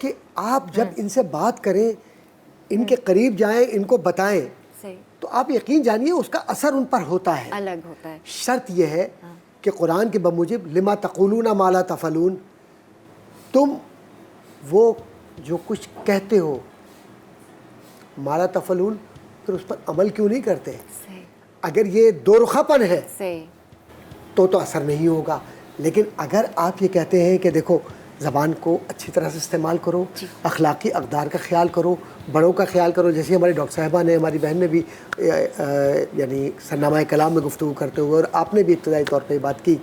کہ آپ جب ان سے بات کریں, ان کے قریب جائیں, ان کو بتائیں, صحیح, تو آپ یقین جانیے اس کا اثر ان پر ہوتا ہے. الگ ہوتا ہے. شرط یہ ہے کہ قرآن کے بموجب لما تقولون ما لا تفعلون, تم وہ جو کچھ کہتے ہو ما لا تفعلون, پھر اس پر عمل کیوں نہیں کرتے؟ صحیح, اگر یہ دو رخا پن ہے صحیح, تو اثر نہیں ہوگا. لیکن اگر آپ یہ کہتے ہیں کہ دیکھو زبان کو اچھی طرح سے استعمال کرو, اخلاقی اقدار کا خیال کرو, بڑوں کا خیال کرو, جیسے ہماری ڈاکٹر صاحبہ نے, ہماری بہن نے بھی یعنی سرنامہ کلام میں گفتگو کرتے ہوئے, اور آپ نے بھی ابتدائی طور پہ یہ بات کی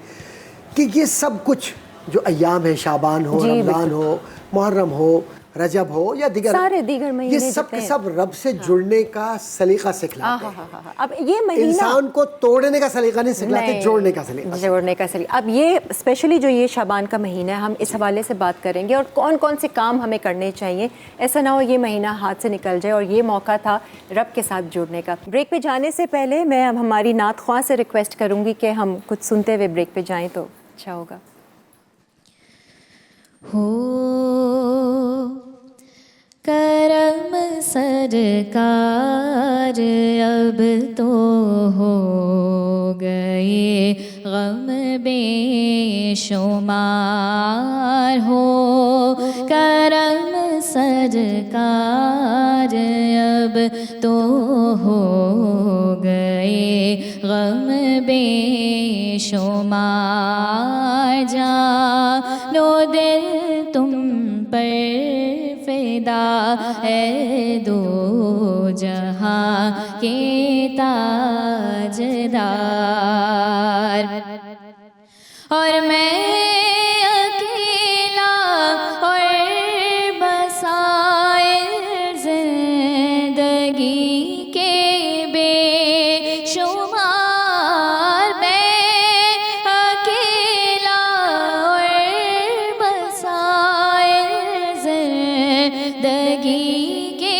کہ یہ سب کچھ جو ایام ہے, شعبان ہو, رمضان ہو, محرم ہو, رجب ہو یا سارے دیگر مہینے, یہ سب کے سب رب سے جڑنے کا سلیقہ سکھلاتے ہیں. اب یہ مہینہ انسان کو توڑنے کا سلیقہ نہیں سکھلاتے, جوڑنے کا سلیقہ. جوڑنے کا سلیقہ. اب یہ اسپیشلی جو یہ شعبان کا مہینہ ہے, ہم اس حوالے سے بات کریں گے اور کون کون سے کام ہمیں کرنے چاہیے, ایسا نہ ہو یہ مہینہ ہاتھ سے نکل جائے, اور یہ موقع تھا رب کے ساتھ جڑنے کا. بریک پہ جانے سے پہلے میں اب ہماری نعت خواں سے ریکویسٹ کروں گی کہ ہم کچھ سنتے ہوئے بریک پہ جائیں تو اچھا ہوگا. کرم سرکار اب تو ہو گئے غم بے شمار ہو. کرم سرکار اب تو ہو گئے غم بے شمار. جانو دل تم پر فدا ہے دو جہاں کے تاجدار. اور میں اکیلا اور بسائر زندگی کے بے شمار. میں اکیلا اور بسائر زندگی کے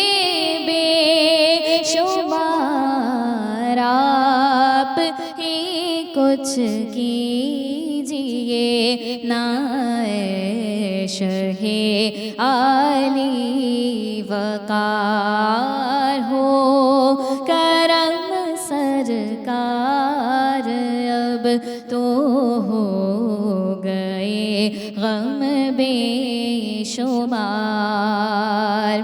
بے شمار. آپ ہی کچھ کیجیے نا شہ عالی وقار ہو. کرم سرکار اب تو ہو گئے غم بے شمار.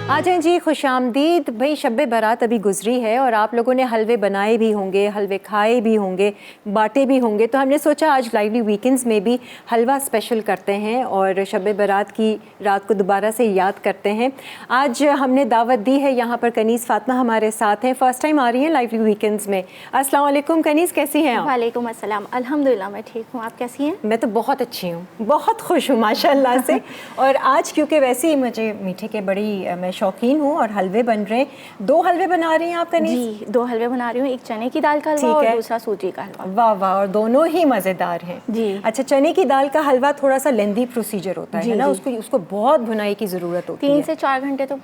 آ جائیں جی, خوش آمدید. بھئی شب برات ابھی گزری ہے اور آپ لوگوں نے حلوے بنائے بھی ہوں گے, حلوے کھائے بھی ہوں گے, بانٹے بھی ہوں گے, تو ہم نے سوچا آج لائیولی ویکنڈز میں بھی حلوہ اسپیشل کرتے ہیں اور شب برات کی رات کو دوبارہ سے یاد کرتے ہیں. آج ہم نے دعوت دی ہے, یہاں پر کنیز فاطمہ ہمارے ساتھ ہیں, فرسٹ ٹائم آ رہی ہیں لائیولی ویکنڈز میں. السلام علیکم کنیز, کیسی ہیں آپ؟ وعلیکم السلام, الحمدللہ میں ٹھیک ہوں, آپ کیسی ہیں؟ میں تو بہت اچھی ہوں, بہت خوش ہوں ماشاء اللہ سے. اور آج کیونکہ ویسے ہی مجھے میٹھے کے بڑی میں شوقین ہوں اور حلوے بن رہے ہیں, 2 حلوے بنا رہی ہیں آپ کنیز؟ جی 2 حلوے بنا رہی ہوں, ایک چنے کی دال کا حلوہ اور دوسرا سوجی کا حلوہ. واہ واہ, اور دونوں ہی مزیدار ہیں. جی اچھا, چنے کی دال کا حلوہ تھوڑا سا لیندی پروسیجر ہوتا ہے نا, اس کو بہت بھنائی کی ضرورت ہوتی ہے, 3 سے 4 گھنٹے تو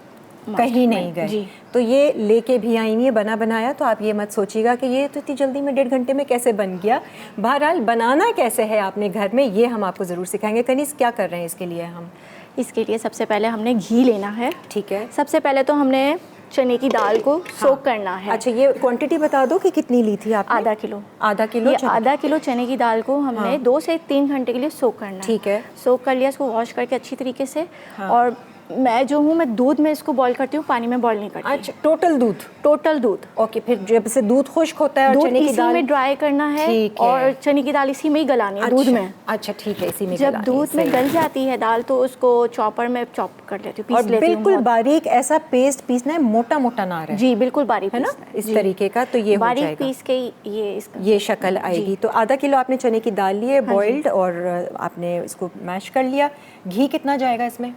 کہیں نہیں گئے. جی تو یہ لے کے بھی آئی ہیں بنا بنایا, تو آپ یہ مت سوچیے گا کہ یہ تو اتنی جلدی میں 1.5 گھنٹے میں کیسے بن گیا. بہرحال بنانا کیسے ہے آپ نے گھر میں, یہ ہم آپ کو ضرور سکھائیں گے. کنیز کیا کر رہے ہیں اس کے لیے ہم؟ اس کے لیے سب سے پہلے ہم نے گھی لینا ہے. ٹھیک ہے, سب سے پہلے تو ہم نے چنے کی دال کو سوک کرنا ہے. اچھا, یہ کوانٹٹی بتا دو کہ کتنی لی تھی آپ نے؟ آدھا کلو. یہ آدھا کلو چنے کی دال کو ہم نے 2 سے 3 گھنٹے کے لیے سوک کرنا ہے. ٹھیک ہے, سوک کر لیا, اس کو واش کر کے اچھی طریقے سے. اور میں جو ہوں, میں دودھ میں اس کو بوائل کرتی ہوں, پانی میں بوائل نہیں کرتی. اچھا, ٹوٹل دودھ؟ ٹوٹل دودھ. اوکے, پھر جب سے دودھ خشک ہوتا ہے اور چنے کی دال میں ڈرائی کرنا ہے اور چنے کی دال اسی میں ہی گلانی ہے, دودھ میں. اچھا ٹھیک ہے, اسی میں جب دودھ میں گل جاتی ہے دال تو اس کو چاپر میں چاپ کر لیتی ہوں, پیس لیتی ہوں. بالکل باریک ایسا پیسٹ پیسنا ہے, موٹا موٹا نہ رہے. جی بالکل باریک ہے نا, اس طریقے کا. تو یہ ہو جائے گا, باریک پیس کے یہ شکل آئے گی. تو آدھا کلو آپ نے چنے کی دال لی ہے بوائلڈ, اور آپ نے اس کو میش کر لیا. گھی کتنا جائے گا اس میں؟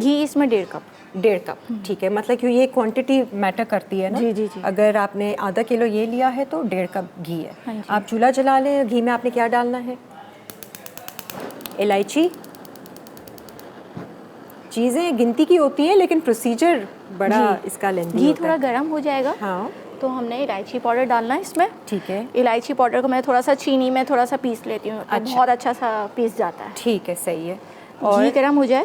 گھی اس میں 1.5 کپ. 1.5 کپ, ٹھیک ہے. مطلب کہ یہ کوانٹٹی میٹر کرتی ہے نا. جی جی جی. اگر آپ نے آدھا کلو یہ لیا ہے تو 1.5 کپ گھی ہے. آپ چولہا جلا لیں. گھی میں آپ نے کیا ڈالنا ہے؟ الائچی. چیزیں گنتی کی ہوتی ہیں لیکن پروسیجر بڑا اس کا لیندی ہوتا ہے. گھی تھوڑا گرم ہو جائے گا ہاں, تو ہم نے الائچی پاؤڈر ڈالنا ہے اس میں. ٹھیک ہے. الائچی پاؤڈر کو میں تھوڑا سا چینی میں تھوڑا سا پیس لیتی ہوں, بہت اچھا سا پیس جاتا ہے. ٹھیک ہے, صحیح ہے. گھی گرم ہو جائے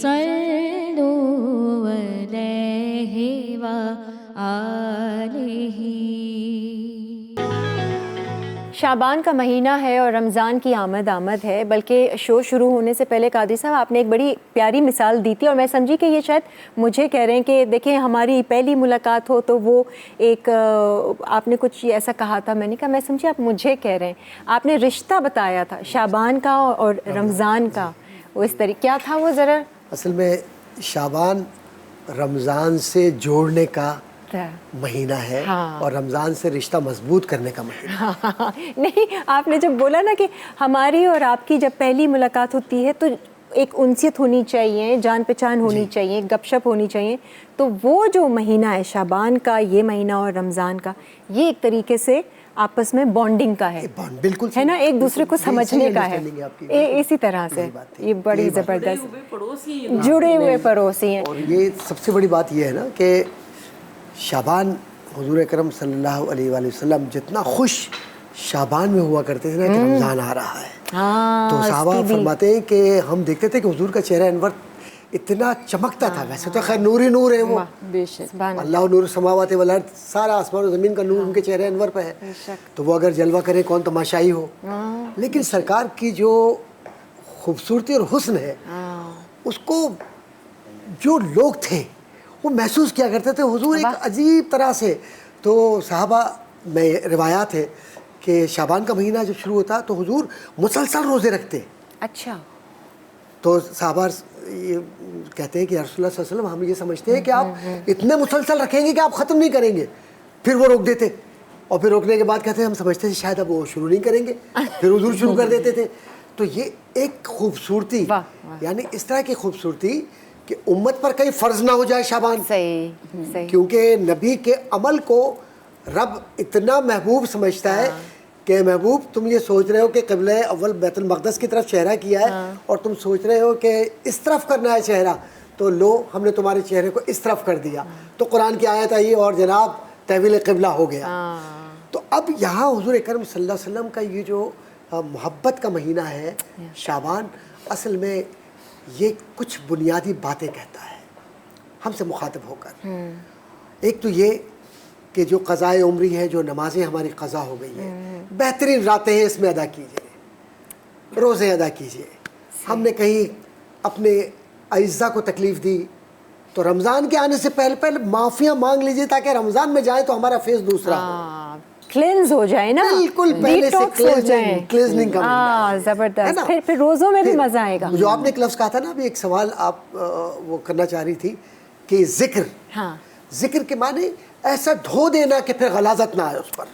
صلوا علیہ وآلہ. شعبان کا مہینہ ہے اور رمضان کی آمد ہے، بلکہ شو شروع ہونے سے پہلے قادری صاحب آپ نے ایک بڑی پیاری مثال دی تھی، اور میں سمجھی کہ یہ شاید مجھے کہہ رہے ہیں کہ دیکھیں ہماری پہلی ملاقات ہو تو وہ ایک آپ نے کچھ ایسا کہا تھا، میں نے کہا میں سمجھی آپ مجھے کہہ رہے ہیں. آپ نے رشتہ بتایا تھا شعبان کا اور رمضان کا، وہ اس طریقے کیا تھا وہ ذرا؟ اصل میں شعبان رمضان سے جوڑنے کا مہینہ ہے، اور رمضان سے رشتہ مضبوط کرنے کا مہینہ. نہیں، آپ نے جب بولا نا کہ ہماری اور آپ کی جب پہلی ملاقات ہوتی ہے تو ایک انسیت ہونی چاہیے، جان پہچان ہونی چاہیے، گپ شپ ہونی چاہیے، تو وہ جو مہینہ ہے شعبان کا، یہ مہینہ اور رمضان کا، یہ ایک طریقے سے آپس میں بانڈنگ کا ہے، بالکل ہے نا، ایک دوسرے کو سمجھنے کا ہے. اسی طرح سے یہ بڑی زبردست جڑے ہوئے پڑوسی ہیں. اور یہ سب سے بڑی بات یہ ہے نا کہ شعبان حضور اکرم صلی اللہ علیہ وآلہ وسلم جتنا خوش شعبان میں ہوا کرتے تھے نا کہ رمضان آ رہا ہے، تو صحابہ فرماتے ہیں کہ ہم دیکھتے تھے کہ حضور کا چہرہ انور اتنا چمکتا تھا. ویسے تو خیر نور ہی نور ہے وہ، بے شک اللہ نور السماوات والارض، سارا آسمان و زمین کا نور ان کے چہرے انور پہ ہے، تو وہ اگر جلوہ کرے کون تماشائی ہو. لیکن سرکار کی جو خوبصورتی اور حسن ہے اس کو جو لوگ تھے وہ محسوس کیا کرتے تھے. حضور ایک عجیب طرح سے، تو صحابہ میں روایات ہے کہ شعبان کا مہینہ جب شروع ہوتا تو حضور مسلسل روزے رکھتے. اچھا. تو صحابہ یہ کہتے ہیں کہ یا رسول اللہ صلی اللہ علیہ وسلم ہم یہ سمجھتے ہیں کہ آپ اتنے مسلسل رکھیں گے کہ آپ ختم نہیں کریں گے. پھر وہ روک دیتے، اور پھر روکنے کے بعد کہتے ہیں ہم سمجھتے ہیں شاید اب وہ شروع نہیں کریں گے، پھر حضور شروع کر دیتے تھے. تو یہ ایک خوبصورتی، یعنی اس طرح کی خوبصورتی کہ امت پر کہیں فرض نہ ہو جائے شعبان. صحیح. کیونکہ نبی کے عمل کو رب اتنا محبوب سمجھتا ہے کہ محبوب تم یہ سوچ رہے ہو کہ قبلہ اول بیت المقدس کی طرف چہرہ کیا ہے اور تم سوچ رہے ہو کہ اس طرف کرنا ہے چہرہ، تو لو ہم نے تمہارے چہرے کو اس طرف کر دیا. تو قرآن کی آیت آئی اور جناب تحویل قبلہ ہو گیا. تو اب یہاں حضور اکرم صلی اللہ علیہ وسلم کا یہ جو محبت کا مہینہ ہے شعبان، اصل میں یہ کچھ بنیادی باتیں کہتا ہے ہم سے مخاطب ہو کر. ایک تو یہ کہ جو قضائے عمری ہے، جو نمازیں ہماری قضا ہو گئی ہیں، بہترین راتیں ہیں، اس میں ادا کیجئے، روزے ادا کیجئے. ہم نے کہیں اپنے اعزاء کو تکلیف دی تو رمضان کے آنے سے پہلے معافیاں مانگ لیجئے تاکہ رمضان میں جائیں تو ہمارا فیس دوسرا ہو، کلینز ہو جائے نا، بالکل پہلے سے کلینزنگ کا مہینہ. زبردست. پھر روزوں میں بھی مزہ آئے گا. جو آپ نے ایک لفظ کہا تھا نا، ابھی ایک سوال آپ وہ کرنا چاہ رہی تھی کہ ذکر، ذکر کے معنی ایسا دھو دینا کہ پھر غلاظت نہ آئے اس پر.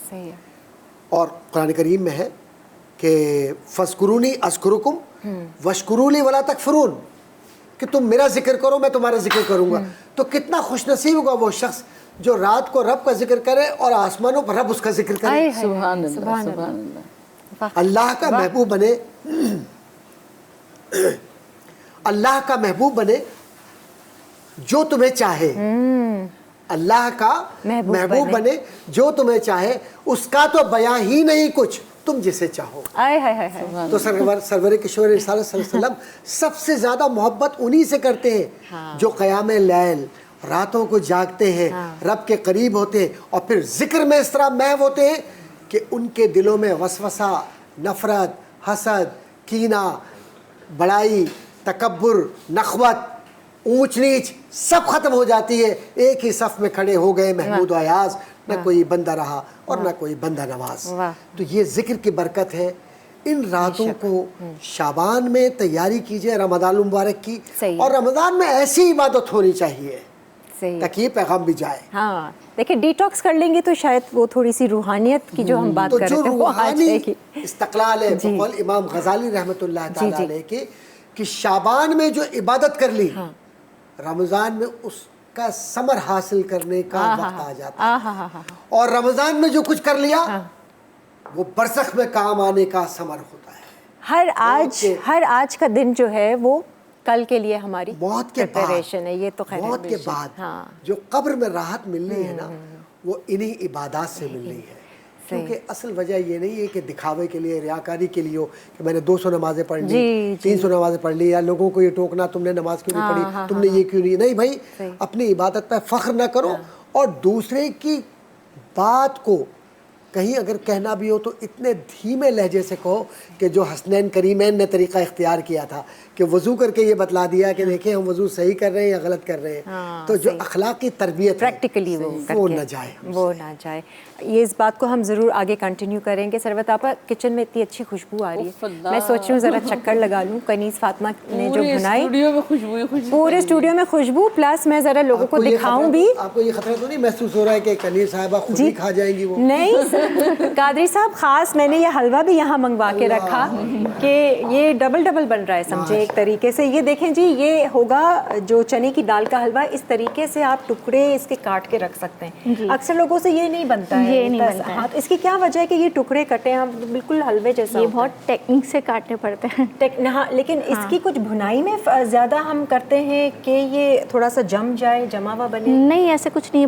صحیح ہے. اور قرآن کریم میں ہے کہ فَاذْكُرُونِي أَذْكُرُكُمْ وَاشْكُرُوا لِي وَلَا تَكْفُرُونَ، کہ تم میرا ذکر کرو میں تمہارا ذکر کروں گا. تو کتنا خوش نصیب ہوگا وہ شخص جو رات کو رب کا ذکر کرے اور آسمانوں پر رب اس کا ذکر کرے. سبحان اللہ سبحان اللہ. اللہ کا محبوب بنے، اللہ کا محبوب بنے جو تمہیں چاہے، اللہ کا محبوب بنے جو تمہیں چاہے، اس کا تو بیاں ہی نہیں کچھ، تم جسے چاہو. تو سرور کشور رسالت صلی اللہ علیہ وسلم سب سے زیادہ محبت انہی سے کرتے ہیں جو قیام لیل، راتوں کو جاگتے ہیں، رب کے قریب ہوتے ہیں، اور پھر ذکر میں اس طرح محو ہوتے ہیں کہ ان کے دلوں میں وسوسہ، نفرت، حسد، کینہ، بڑائی، تکبر، نخوت، اونچ نیچ سب ختم ہو جاتی ہے. ایک ہی صف میں کھڑے ہو گئے محمود و ایاز، نہ کوئی بندہ رہا اور نہ کوئی بندہ نواز. تو یہ ذکر کی برکت ہے. ان راتوں کو شعبان میں تیاری کیجئے رمضان المبارک کی، اور رمضان میں ایسی عبادت ہونی چاہیے تاکہ یہ پیغام بھی جائے. ہاں دیکھیں ڈیٹاکس کر لیں گے تو شاید وہ تھوڑی سی روحانیت کی جو ہم بات کر رہے تھے وہ آ جائے گی. استقلال ہے بقول امام غزالی رحمۃ اللہ تعالیٰ علیہ کے کہ شعبان میں جو عبادت کر لی رمضان میں اس کا ثمر حاصل کرنے کا وقت آ جاتا ہے، اور رمضان میں جو کچھ کر لیا وہ برزخ میں کام آنے کا ثمر ہوتا ہے. ہر آج کا دن جو ہے وہ کل کے لیے ہماری موت کے پریپریشن ہے. یہ تو خیر موت کے بعد جو قبر میں راحت ملنی ہے نا، وہ انہی عبادات سے ملنی ہے. کیونکہ اصل وجہ یہ نہیں ہے کہ دکھاوے کے لیے ریاکاری کے لیے ہو کہ میں نے 200 نمازیں پڑھ لی 300 نمازیں پڑھ لی, یا لوگوں کو یہ ٹوکنا تم نے نماز کیوں نہیں پڑھی, تم نے یہ کیوں نہیں بھائی اپنی عبادت پہ فخر نہ کرو, اور دوسرے کی بات کو کہیں اگر کہنا بھی ہو تو اتنے دھیمے لہجے سے کہو کہ جو حسنین کریمین نے طریقہ اختیار کیا تھا کہ وضو کر کے یہ بتلا دیا کہ دیکھیں ہم وضو صحیح کر رہے ہیں یا غلط کر رہے ہیں, تو جو اخلاقی تربیت پریکٹیکلی وہ نہ جائے, وہ نہ جائے. یہ اس بات کو ہم ضرور آگے کنٹینیو کریں گے. ثروت آپا, کچن میں اتنی اچھی خوشبو آ رہی ہے, میں سوچ رہی ہوں ذرا چکر لگا لوں. کنیز فاطمہ نے جو بنائی پورے اسٹوڈیو میں خوشبو, پلس میں ذرا لوگوں کو دکھاؤں بھی. آپ کو یہ خطرہ تو نہیں محسوس ہو رہا ہے کہ کنیز صاحبہ خود ہی کھا جائیں گی وہ؟ نہیں قادری صاحب, خاص میں نے یہ حلوہ بھی یہاں منگوا کے رکھا کہ یہ ڈبل بن رہا ہے سمجھے ایک طریقے سے. یہ دیکھیں جی, یہ ہوگا جو چنے کی دال کا حلوہ, اس طریقے سے آپ ٹکڑے اس کے کاٹ کے رکھ سکتے ہیں. اکثر لوگوں سے یہ نہیں بنتا ہے, یہ نہیں بنتا ہے. اس کی کیا وجہ ہے کہ یہ ٹکڑے کٹے ہیں بالکل حلوے جیسا؟ یہ بہت ٹیکنیک سے کاٹنے پڑتے ہیں. ہاں, لیکن اس کی کچھ بھنائی میں زیادہ ہم کرتے ہیں کہ یہ تھوڑا سا جم جائے, جما ہوا بنے. نہیں ایسے کچھ نہیں,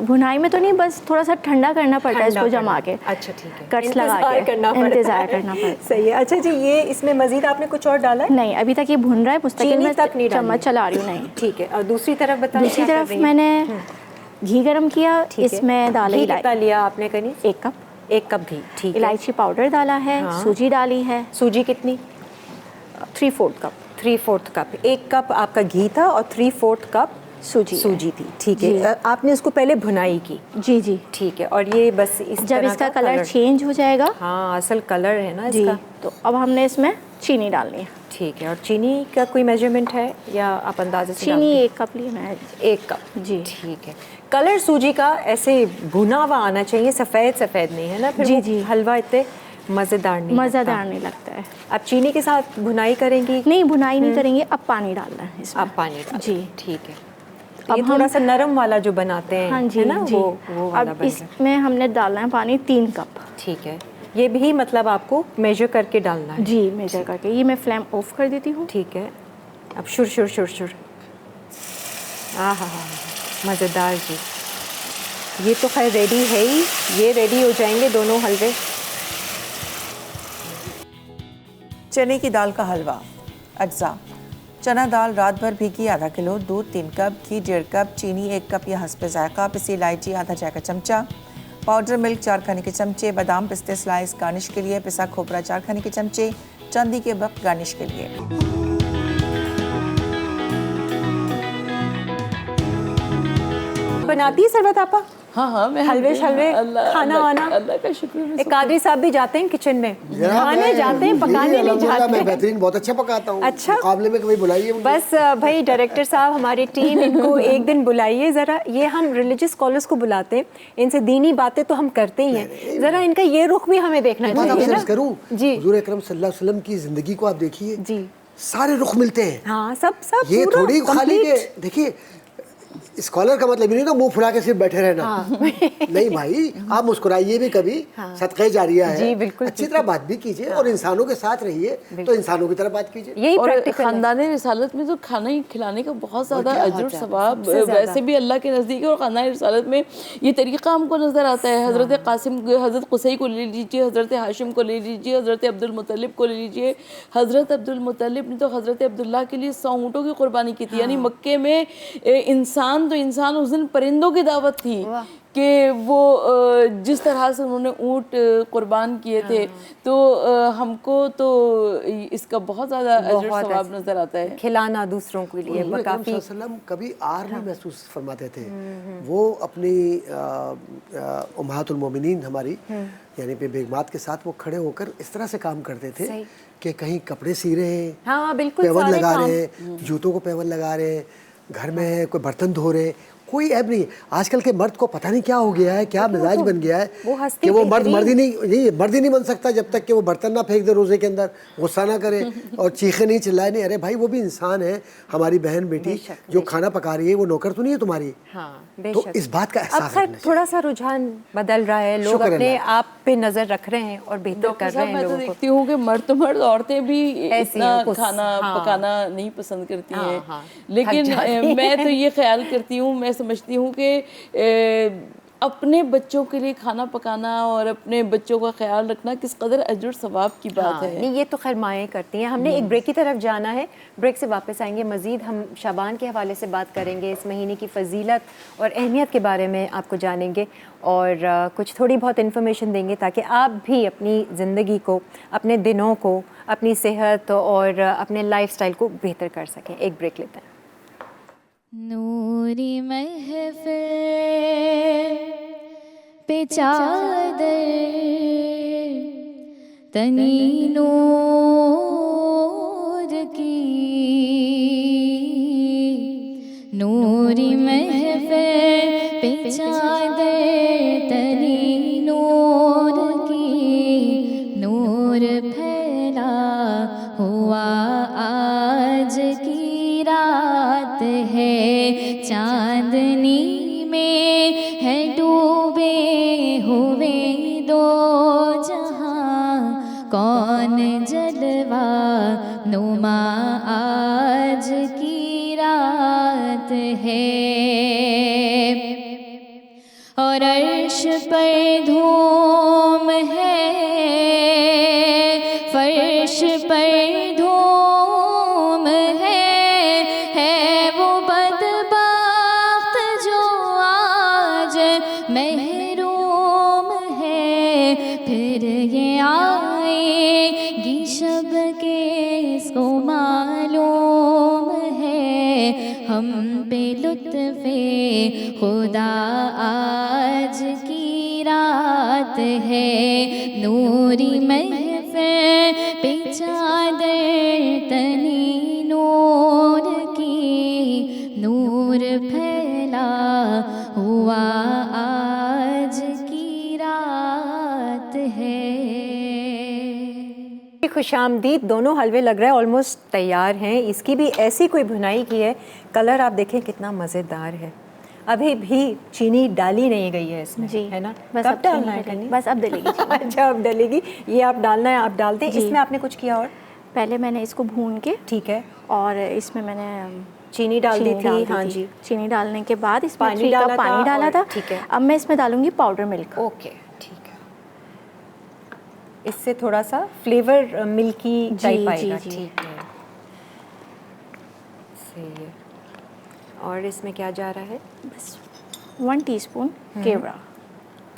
بھنائی میں تو نہیں, بس تھوڑا سا ٹھنڈا کرنا پڑتا ہے اس کو جما کے. اچھا ٹھیک ہے, کٹس لگا کے انتظار کرنا پڑتا ہے. صحیح ہے. اچھا جی, یہ اس میں مزید آپ نے کچھ اور ڈالا ہے؟ نہیں ابھی تک یہ بھن رہا ہے, مستقل میں چمچ چلا رہی ہوں. نہیں ٹھیک ہے. اور دوسری طرف بتائیں. دوسری طرف میں نے گھی گرم کیا, اس میں ڈالا کتنا لیا آپ نے کنیز؟ 1 کپ. 1 کپ گھی. ٹھیک ہے. الائچی پاؤڈر ڈالا ہے, سوجی ڈالی ہے. سوجی کتنی؟ 3/4 کپ. 3/4 کپ. 1 کپ آپ کا گھی تھا اور 3/4 کپ سوجی تھی. ٹھیک ہے. آپ نے اس کو پہلے بھنائی کی؟ جی جی ٹھیک ہے. اور یہ بس جب اس کا کلر چینج ہو جائے گا, ہاں اصل کلر ہے نا اس جی, کا, تو اب ہم نے اس میں چینی ڈالنی ہے. ٹھیک ہے. اور چینی کا کوئی میجرمنٹ ہے یا آپ اندازے سے؟ چینی 1 کپ لی میں. 1 کپ. جی ٹھیک ہے. کلر سوجی کا ایسے بھنا ہوا آنا چاہیے, سفید نہیں ہے نا, پھر جی جی حلوہ اتنے مزیدار نہیں لگتا ہے. اب چینی کے ساتھ بھنائی کریں گی؟ نہیں بھنائی نہیں کریں گے, اب پانی ڈالنا ہے اس میں. اب پانی ڈالنا. جی ٹھیک ہے. اب تھوڑا سا نرم والا جو بناتے ہیں, ہاں جی جی, اب اس میں ہم نے ڈالنا ہے پانی 3 کپ. ٹھیک ہے. یہ بھی مطلب آپ کو میجر کر کے ڈالنا ہے؟ جی میجر کر کے. یہ میں فلیم آف کر دیتی ہوں. ٹھیک ہے. اب شر ہاں مزیدار جی. یہ تو خیر ریڈی ہے ہی, یہ ریڈی ہو جائیں گے دونوں حلوے. چنے کی دال کا حلوہ. اجزاء: چنا دال رات بھر بھیگی 1/2 کلو, دودھ 3 کپ, گھی 1.5 کپ, چینی 1 کپ یا حسب ذائقہ, پسی الائچی آدھا چائے کا چمچہ, پاؤڈر ملک 4 کھانے کے چمچے, بادام پستے سلائس گارنش کے لیے, پسا کھوپرا 4 کھانے کے چمچے, چاندی کے بق گارنش کے لیے. بناتی ہے ثروت آپا؟ ہاں میں حلوے کھانا وانا؟ اللہ کا شکر ہے. ایک قادری صاحب بھی جاتے ہیں کچن میں, کھانے جاتے ہیں, پکانے نہیں جاتے. میں بہترین بہت اچھا پکاتا ہوں. اچھا, مقابلے میں کبھی بلائیے. بس بھائی ڈائریکٹر صاحب ہماری ٹیم, ان کو ایک دن بلائیے ذرا. یہ ہم ریلیجس اسکالرس کو بلاتے ہیں, ان سے دینی باتیں تو ہم کرتے ہی ہیں, ذرا ان کا یہ رخ بھی ہمیں دیکھنا چاہیے نا. کروں جی, حضور اکرم صلی اللہ علیہ وسلم کی زندگی کو آپ دیکھیے, جی سارے رخ ملتے ہیں. ہاں سب یہ تھوڑی خالی کہ دیکھیے اسکالر کا مطلب نہیں نا منہ پھلا کے صرف بیٹھے رہنا. نہیں بھائی, آپ مسکرائیے بھی کبھی, صدقہ جاریہ ہے. جی بالکل, اچھی طرح بات بھی کیجیے اور انسانوں کے ساتھ رہیے, تو انسانوں کی طرح بات کیجیے. یہی اور پریکٹیکل خاندان رسالت میں تو کھانا کھلانے کا بہت زیادہ اجر ثواب ویسے بھی اللہ کے نزدیک ہے. اور خاندان رسالت میں یہ طریقہ ہم کو نظر آتا ہے. حضرت قاسم, حضرت قصی کو لے لیجیے, حضرت ہاشم کو لے لیجیے, حضرت عبد المطلب کو لے لیجیے. حضرت عبد المطلب نے تو حضرت عبداللہ کے لیے 100 اونٹوں کی قربانی کی تھی. یعنی مکے میں انسان اس دن پرندوں کی دعوت تھی کہ وہ جس طرح سے انہوں نے اونٹ قربان کیے تھے, تو ہم کو تو اس کا بہت زیادہ اجر ثواب نظر آتا ہے. کھلانا دوسروں کے لیے. حضور اکرم صلی اللہ علیہ وسلم کبھی آر نہیں محسوس فرماتے تھے. وہ اپنی امہات المومنین ہماری یعنی پہ بیگمات کے ساتھ وہ کھڑے ہو کر اس طرح سے کام کرتے تھے کہ کہیں کپڑے سی رہے ہیں, ہاں بالکل, پیون لگا رہے ہیں, جوتوں کو پیون لگا رہے ہیں, گھر میں کوئی برتن دھو رہے ہیں, کوئی عیب نہیں. آج کل کے مرد کو پتہ نہیں کیا ہو گیا ہے, کیا مزاج بن گیا ہے کہ وہ مرد ہی نہیں بن سکتا جب تک کہ وہ برتن نہ پھینک دے روزے کے اندر, غصہ نہ کرے اور چیخے نہیں چلائے نہیں. ارے بھائی وہ بھی انسان ہے, ہماری بہن بیٹی جو کھانا پکا رہی ہے وہ نوکر تو نہیں ہے تمہاری. تو اس بات کا احساس اب تھوڑا سا رجحان بدل رہا ہے, لوگ اپنے آپ پہ نظر رکھ رہے ہیں اور بہتر کر رہے ہیں. میں تو دیکھتی ہوں کہ مرد تو مرد, عورتیں بھی اتنا کھانا پکانا نہیں پسند کرتی ہیں. لیکن میں تو یہ خیال کرتی ہوں, میں سمجھتی ہوں کہ اپنے بچوں کے لیے کھانا پکانا اور اپنے بچوں کا خیال رکھنا کس قدر اجر ثواب کی بات ہے. نہیں یہ تو خیر مائیں کرتی ہیں. ہم نے ایک بریک کی طرف جانا ہے, بریک سے واپس آئیں گے, مزید ہم شعبان کے حوالے سے بات کریں گے, اس مہینے کی فضیلت اور اہمیت کے بارے میں آپ کو جانیں گے اور کچھ تھوڑی بہت انفارمیشن دیں گے تاکہ آپ بھی اپنی زندگی کو, اپنے دنوں کو, اپنی صحت اور اپنے لائف سٹائل کو بہتر کر سکیں. ایک بریک لیتے ہیں. نوری محفل پہ چادر تنی نور کی, نوری محفل پہ چادر تنی نور کی, نور پھیلا ہوا آج کی رات ہے, چاندنی میں ہے ڈوبے ہوئے دو جہاں, کون جلوہ نما آج کی رات ہے, اور عرش پر دھوم ہے, فرش پر دھوم ہے وہ بدبخت جو آج محروم ہے, پھر یہ آئے گی شب کے اس کو معلوم ہے, ہم پہ لطف خدا آج کی رات ہے, نوری محفل پہ چادر تنی نور کی, نور پھیلا ہوا آج کی رات ہے. خوش آمدید. دونوں حلوے لگ رہے ہیں آلموسٹ تیار ہیں. اس کی بھی ایسی کوئی بھنائی کی ہے, کلر آپ دیکھیں کتنا مزیدار ہے. ابھی بھی چینی ڈالی نہیں گئی ہے اس میں, جی ہے نا؟ بس کب ڈالنا ہے ڈلے گی, بس اب ڈلے گی. اچھا اب ڈلے گی, یہ آپ ڈالنا ہے, آپ ڈال دیں. اس میں آپ نے کچھ کیا اور؟ پہلے میں نے اس کو بھون کے, ٹھیک ہے, اور اس میں میں نے چینی ڈال دی تھی. ہاں جی, چینی ڈالنے کے بعد اس میں پانی 3 ڈالا کپ پانی تھا ڈالا اور تھا. ٹھیک ہے. اب میں اس میں ڈالوں گی پاؤڈر ملک. اوکے ٹھیک ہے, اس سے تھوڑا سا فلیور ملکی ٹائپ آئے گا. ٹھیک ہے, صحیح ہے. اور اس میں کیا جا رہا ہے؟ بس 1 ٹی اسپون کیوڑا.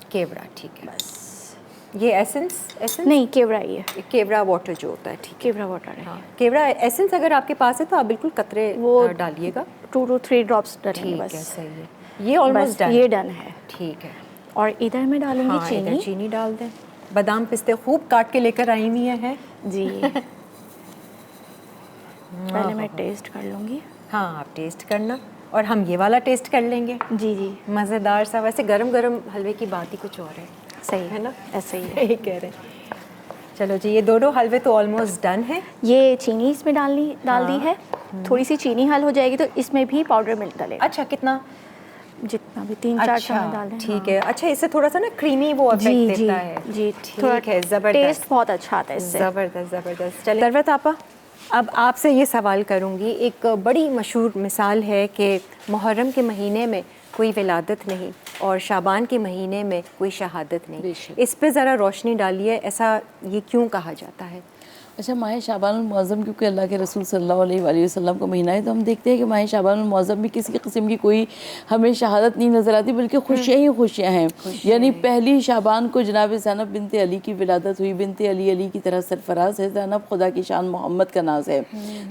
کیوڑا, ٹھیک ہے. بس یہ ایسنس نہیں, کیوڑا ہی ہے, کیوڑا واٹر جو ہوتا ہے. ٹھیک ہے, کیوڑا واٹر ہے. ہاں, کیوڑا ایسنس اگر آپ کے پاس ہے تو آپ بالکل قطرے وہ ڈالیے گا. 2 to 3 ڈراپس ڈالیں گے ٹھیک ہے, بس. صحیح ہے. یہ آلموسٹ ڈن, یہ ڈن ہے. ٹھیک ہے. اور ادھر میں ڈالوں گی ہاں, چینی. ادھر چینی ڈال دیں. بادام پستے خوب کاٹ کے لے کر آئی ہوئی ہیں. جی پہلے میں ٹیسٹ کر لوں گی. ہاں آپ ٹیسٹ کرنا, اور ہم یہ والا ٹیسٹ کر لیں گے. جی جی, مزیدار سا. ویسے گرم گرم حلوے کی بات ہی کچھ اور ہے. صحیح ہے نا, ایسے ہی ہے. یہی کہہ رہے ہیں. چلو جی, یہ دونوں حلوے تو آلموسٹ ڈن ہیں. یہ چینی اس میں ڈال دی ہے. تھوڑی سی چینی حل ہو جائے گی تو اس میں بھی پاؤڈر ملک ڈالے. اچھا, کتنا؟ جتنا بھی 3-4 چمچ ڈال دیں. ٹھیک ہے. اچھا, اس سے تھوڑا سا نا کریمی وہ افیکٹ دیتا ہے. جی, ٹھیک ہے, زبردست. ٹیسٹ بہت اچھا آتا ہے اس سے. زبردست. چلیں ثروت آپا, اب آپ سے یہ سوال کروں گی. ایک بڑی مشہور مثال ہے کہ محرم کے مہینے میں کوئی ولادت نہیں اور شعبان کے مہینے میں کوئی شہادت نہیں. اس پہ ذرا روشنی ڈالیے, ایسا یہ کیوں کہا جاتا ہے؟ اچھا, ماہ شعبان المعظم کیونکہ اللہ کے رسول صلی اللہ علیہ وآلہ وسلم کا مہینہ ہے, تو ہم دیکھتے ہیں کہ ماہ شعبان المعظم میں کسی قسم کی کوئی ہمیں شہادت نہیں نظر آتی, بلکہ خوشیاں ہی خوشیاں ہیں. یعنی پہلی شعبان کو جناب زینب بنت علی کی ولادت ہوئی. بنت علی علی کی طرح سرفراز ہے. زینب خدا کی شان محمد کا ناز ہے.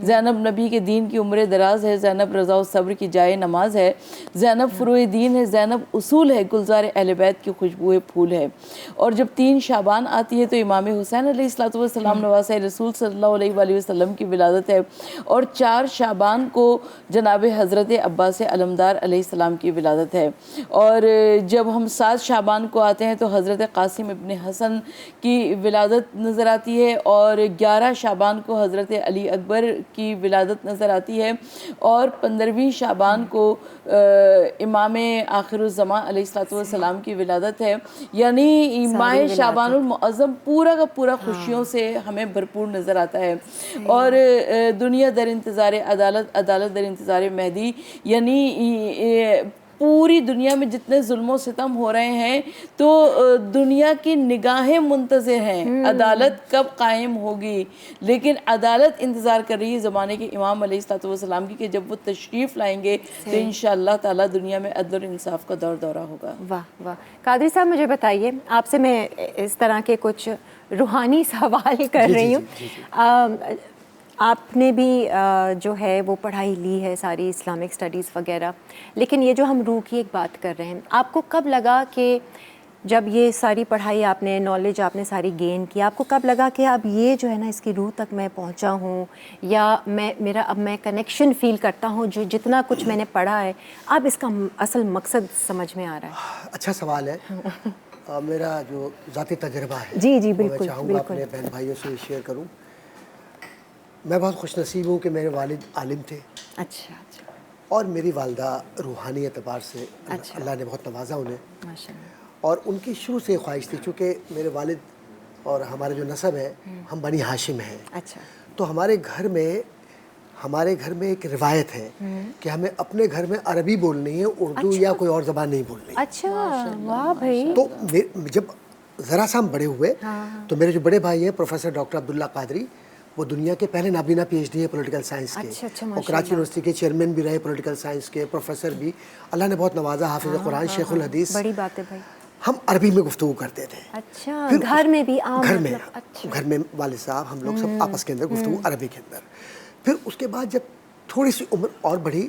زینب نبی کے دین کی عمر دراز ہے. زینب رضا و صبر کی جائے نماز ہے. زینب فروع دین ہے. زینب اصول ہے. گلزار اہل بیت کی خوشبو پھول ہے. اور جب 3 شعبان آتی ہے تو امام حسین علیہ الصلوۃ والسلام نواسۂ رسول صلی اللہ علیہ وآلہ وسلم کی ولادت ہے. اور 4 شعبان کو جناب حضرت عباس علمدار علیہ السلام کی ولادت ہے. اور جب ہم 7 شعبان کو آتے ہیں تو حضرت قاسم ابن حسن کی ولادت نظر آتی ہے. اور 11 شعبان کو حضرت علی اکبر کی ولادت نظر آتی ہے. اور 15ویں شعبان کو امام آخر الزماں علیہ الصلوۃ والسلام کی ولادت ہے. یعنی ماہ شعبان المعظم پورا کا پورا خوشیوں سے ہمیں بھرپور نظر آتا ہے. اور دنیا در انتظار عدالت, عدالت در انتظار مہدی. یعنی پوری دنیا میں جتنے ظلم و ستم ہو رہے ہیں تو دنیا کی نگاہیں منتظر ہیں عدالت کب قائم ہوگی، لیکن عدالت انتظار کر رہی ہے زمانے کے امام علیہ الصلوۃ والسلام کی کہ جب وہ تشریف لائیں گے تو انشاءاللہ تعالیٰ دنیا میں عدل اور انصاف کا دور دورہ ہوگا۔ واہ واہ، قادری صاحب مجھے بتائیے، آپ سے میں اس طرح کے کچھ روحانی سوال کر رہی ہوں۔ آپ نے بھی جو ہے وہ پڑھائی لی ہے ساری اسلامک اسٹڈیز وغیرہ، لیکن یہ جو ہم روح کی ایک بات کر رہے ہیں، آپ کو کب لگا کہ جب یہ ساری پڑھائی آپ نے، نالج آپ نے ساری گین کی، آپ کو کب لگا کہ اب یہ جو ہے نا اس کی روح تک میں پہنچا ہوں، یا اب میں کنیکشن فیل کرتا ہوں جو جتنا کچھ میں نے پڑھا ہے اب اس کا اصل مقصد سمجھ میں آ رہا ہے؟ اچھا سوال ہے۔ میرا جو ذاتی تجربہ ہے جی جی وہ بالکل میں چاہوں گا اپنے بہن بھائیوں سے شیئر کروں۔ میں بہت خوش نصیب ہوں کہ میرے والد عالم تھے، اچھا اچھا، اور میری والدہ روحانی اعتبار سے اللہ نے بہت نوازا انہیں، ماشاء اللہ۔ اور ان کی شروع سے خواہش تھی، چونکہ میرے والد اور ہمارا جو نسب ہے ہم بنی ہاشم ہیں، اچھا، تو ہمارے گھر میں ایک روایت ہے کہ ہمیں اپنے گھر میں عربی بولنی ہے، اردو یا کوئی اور زبان نہیں بولنی۔ اچھا، واہ بھائی۔ تو جب ذرا سا ہم بڑے ہوئے تو میرے جو بڑے بھائی ہیں پروفیسر ڈاکٹر عبداللہ قادری، وہ دنیا کے پہلے نابینا پی ایچ ڈی ہے پولیٹیکل سائنس کے، اور کراچی یونیورسٹی کے چیئرمین بھی رہے پولیٹیکل سائنس کے، پروفیسر بھی، اللہ نے بہت نوازا، حافظ قرآن، شیخ الحدیث۔ بڑی بات ہے بھائی۔ ہم عربی میں گفتگو کرتے تھے، اچھا، گھر میں بھی عام، گھر میں والد صاحب ہم لوگ سب آپس کے اندر گفتگو عربی کے اندر۔ پھر اس کے بعد جب تھوڑی سی عمر اور بڑھی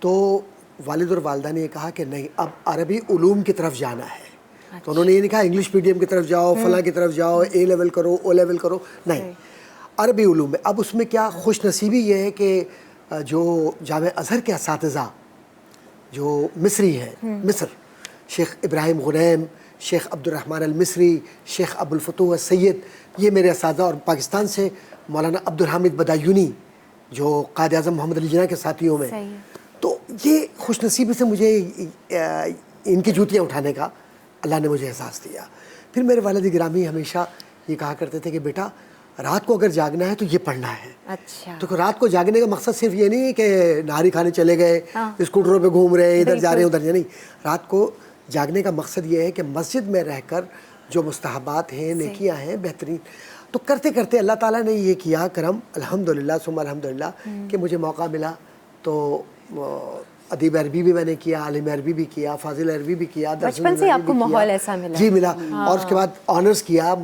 تو والد اور والدہ نے یہ کہا کہ نہیں، اب عربی علوم کی طرف جانا ہے، تو انہوں نے یہ نہیں کہا انگلش میڈیم کی طرف جاؤ، فلاں کی طرف جاؤ، اے لیول کرو، او لیول کرو، نہیں، عربی علوم میں۔ اب اس میں کیا خوش نصیبی یہ ہے کہ جو جامع ازہر کے اساتذہ جو مصری ہیں، مصر، شیخ ابراہیم غنیم، شیخ عبد الرحمن المصری، شیخ ابو الفتوح السید، یہ میرے اساتذہ، اور پاکستان سے مولانا عبد الحامد بدایونی جو قائد اعظم محمد علی جناح کے ساتھیوں میں، تو یہ خوش نصیبی سے مجھے ان کی جوتیاں اٹھانے کا اللہ نے مجھے احساس دیا۔ پھر میرے والد گرامی ہمیشہ یہ کہا کرتے تھے کہ بیٹا رات کو اگر جاگنا ہے تو یہ پڑھنا ہے۔ اچھا، تو رات کو جاگنے کا مقصد صرف یہ نہیں ہے کہ نہاری کھانے چلے گئے، اسکوٹروں پہ گھوم رہے، ادھر جا رہے ہیں ادھر جا، نہیں، رات کو جاگنے کا مقصد یہ ہے کہ مسجد میں رہ کر جو مستحبات ہیں، نیکیاں ہیں، بہترین، تو کرتے کرتے اللہ تعالیٰ نے یہ کیا کرم، الحمدللہ ثم الحمدللہ، کہ مجھے موقع ملا تو ادیب عربی بھی میں نے کیا، عالم عربی بھی کیا، فاضل عربی بھی کیا، بچپن سے آپ کو ماحول ایسا ملا؟ جی ملا، اور اس کے بعد آنرز کیا،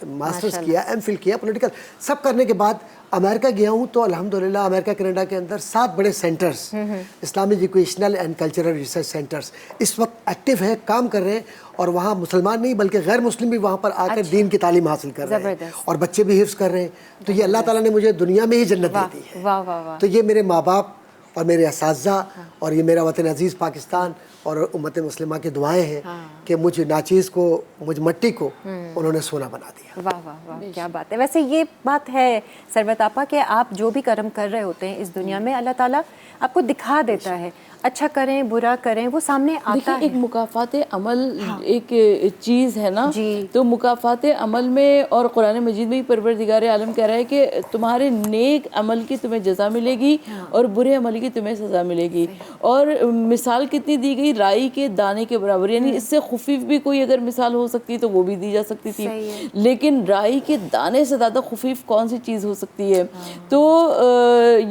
ماسٹرز کیا، ایم فل کیا، پولیٹیکل سب کرنے کے بعد امریکہ گیا ہوں، تو الحمدللہ امریکہ کینیڈا کے اندر 7 بڑے centres, Islamic educational and cultural research centres اس وقت ایکٹیو ہیں، کام کر رہے ہیں، اور وہاں مسلمان نہیں بلکہ غیر مسلم بھی وہاں پر آ کر دین کی تعلیم حاصل کر رہے ہیں، اور بچے بھی حفظ کر رہے ہیں۔ تو یہ اللہ تعالیٰ نے مجھے دنیا میں ہی جنت دے دی ہے۔ واہ واہ واہ۔ تو یہ میرے ماں باپ اور میرے اساتذہ اور یہ میرا وطن عزیز پاکستان اور امت مسلمہ کی دعائیں ہیں کہ مجھ ناچیز کو، مجھ مٹی کو انہوں نے سونا بنا دیا۔ واہ واہ واہ، کیا بات ہے۔ ویسے یہ بات ہے ثروت آپا کہ آپ جو بھی کرم کر رہے ہوتے ہیں اس دنیا میں، اللہ تعالیٰ آپ کو دکھا دیتا ہے، اچھا کریں برا کریں وہ سامنے آتا دیکھیں ہے۔ ایک مکافات عمل ایک چیز ہے نا، جی، تو مکافات عمل میں اور قرآن مجید میں پروردگار عالم کہہ رہا ہے کہ تمہارے نیک عمل کی تمہیں جزا ملے گی اور برے عمل کی تمہیں سزا ملے گی۔ اور مثال کتنی دی گئی، رائی کے دانے کے برابر، یعنی اس سے خفیف بھی کوئی اگر مثال ہو سکتی تو وہ بھی دی جا سکتی تھی، لیکن رائی کے دانے سے زیادہ خفیف کون سی چیز ہو سکتی ہے؟ تو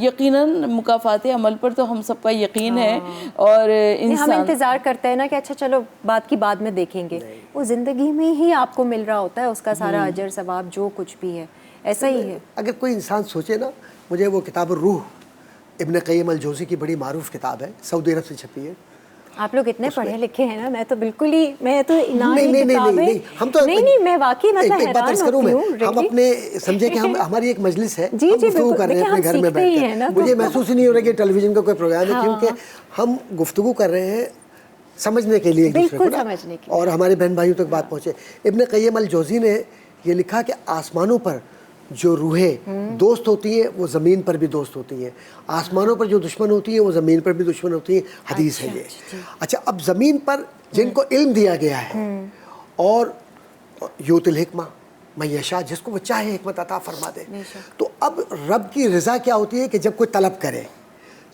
یقیناً مکافات عمل پر تو ہم سب کا یقین ہے، اور ہم انتظار کرتے ہیں نا کہ اچھا چلو بات کی بعد میں دیکھیں گے، وہ زندگی میں ہی آپ کو مل رہا ہوتا ہے اس کا سارا اجر ثواب جو کچھ بھی ہے، ایسا ہی ہے۔ اگر کوئی انسان سوچے نا، مجھے وہ کتاب الروح ابن قیم الجوزی کی بڑی معروف کتاب ہے، سعودی عرب سے چھپی ہے۔ آپ لوگ اتنے پڑھے لکھے ہیں نا، میں تو بالکل ہی، میں تو نہیں، میں واقعی مطلب حیران ہوتی ہوں۔ ہم اپنے سمجھے کہ ہماری ایک مجلس ہے، ہم گفتگو کر رہے ہیں اپنے گھر میں بیٹھ کر، مجھے محسوس ہی نہیں ہو رہا کہ ٹیلی ویژن کا کوئی پروگرام ہے، کیونکہ ہم گفتگو کر رہے ہیں سمجھنے کے لیے ایک دوسرے کو، اور ہمارے بہن بھائیوں تک بات پہنچے۔ ابن قیم الجوزی نے یہ لکھا کہ آسمانوں پر جو روحیں دوست ہوتی ہیں وہ زمین پر بھی دوست ہوتی ہیں، آسمانوں پر جو دشمن ہوتی ہیں وہ زمین پر بھی دشمن ہوتی ہیں، حدیث ہے یہ۔ اچھا، اب زمین پر جن کو علم دیا گیا ہے، اور یوت الحکمہ من یشاء، جس کو وہ چاہے حکمت عطا فرما دے، تو اب رب کی رضا کیا ہوتی ہے کہ جب کوئی طلب کرے،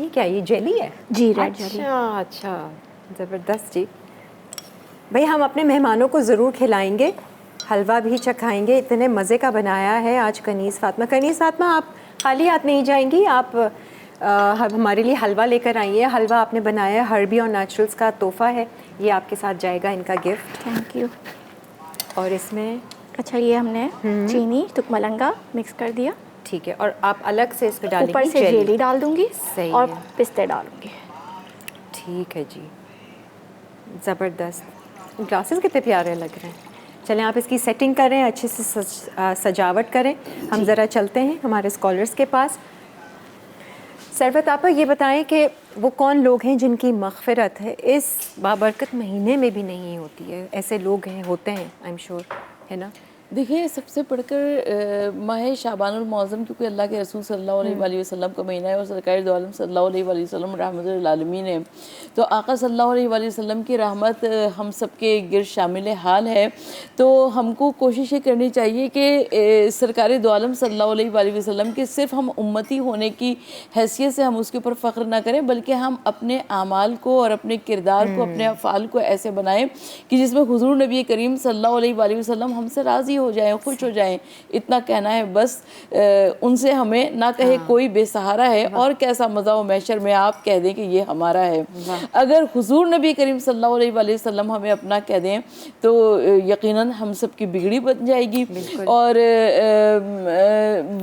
یہ کیا یہ جیلی ہے؟ جی ریڈ جیلی. اچھا اچھا زبردست جی. بھئی ہم اپنے مہمانوں کو ضرور کھلائیں گے, حلوہ بھی چکھائیں گے. اتنے مزے کا بنایا ہے آج کنیز فاطمہ. کنیز فاطمہ آپ خالی ہاتھ نہیں جائیں گی, آپ ہمارے لیے حلوہ لے کر آئی ہیں. حلوہ آپ نے بنایا ہے ہربی اور نیچرلز کا تحفہ ہے, یہ آپ کے ساتھ جائے گا ان کا گفٹ. Thank you. اور اس میں اچھا یہ ہم نے چینی تک ملنگا مکس کر دیا. ٹھیک ہے, اور آپ الگ سے اس پہ ڈالیں اوپر گی سے جیلی ڈال دوں گی صحیح اور ہے. پستے ڈالوں گی. ٹھیک ہے جی, زبردست. گلاسز کتنے پیارے لگ رہے ہیں. چلیں آپ اس کی سیٹنگ کریں, اچھے سے سجاوٹ کریں. ہم ذرا چلتے ہیں ہمارے اسکالرس کے پاس. ثروت آپا یہ بتائیں کہ وہ کون لوگ ہیں جن کی مغفرت ہے اس بابرکت مہینے میں بھی نہیں ہوتی ہے؟ ایسے لوگ ہیں, ہوتے ہیں آئی ایم شیور, ہے نا؟ دیکھیں سب سے پڑھ کر ماہ شعبان المعظم, کیونکہ اللہ کے رسول صلی اللہ علیہ وآلہ وسلم کا مہینہ ہے اور سرکار دو عالم صلی اللہ علیہ وآلہ وسلم رحمت للعالمین ہے, تو آقا صلی اللہ علیہ وآلہ وسلم کی رحمت ہم سب کے گرد شامل حال ہے. تو ہم کو کوشش یہ کرنی چاہیے کہ سرکار دو عالم صلی اللہ علیہ وآلہ وسلم کے صرف ہم امتی ہونے کی حیثیت سے ہم اس کے اوپر فخر نہ کریں, بلکہ ہم اپنے اعمال کو اور اپنے کردار کو, اپنے افعال کو ایسے بنائیں کہ جس میں حضور نبی کریم صلی اللہ علیہ وآلہ وسلم ہم سے راضی ہو جائیں, خوش ہو جائیں. اتنا کہنا ہے بس. ان سے ہمیں نہ کہے کوئی بے سہارا ہے, اور کیسا مزہ و محشر میں آپ کہہ دیں کہ یہ ہمارا ہے. اگر حضور نبی کریم صلی اللہ علیہ وآلہ وسلم ہمیں اپنا کہہ دیں تو یقیناً ہم سب کی بگڑی بن جائے گی. اور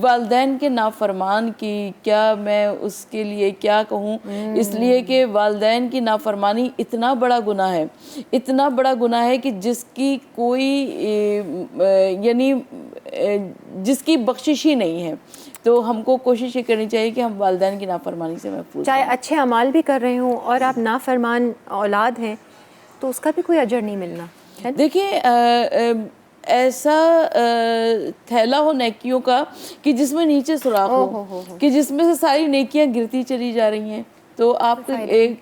والدین کے نافرمان کی کیا میں اس کے لیے کیا کہوں, اس لیے کہ والدین کی نافرمانی اتنا بڑا گناہ ہے, اتنا بڑا گناہ ہے کہ جس کی کوئی یعنی جس کی بخشش ہی نہیں ہے. تو ہم کو کوشش یہ کرنی چاہیے کہ ہم والدین کی نافرمانی سے محفوظ چاہے اچھے اعمال بھی کر رہے ہوں اور آپ نافرمان اولاد ہیں تو اس کا بھی کوئی اجر نہیں ملنا. دیکھیں ایسا تھیلا ہو نیکیوں کا کہ جس میں نیچے سوراخ ہو, کہ جس میں سے ساری نیکیاں گرتی چلی جا رہی ہیں, تو آپ کو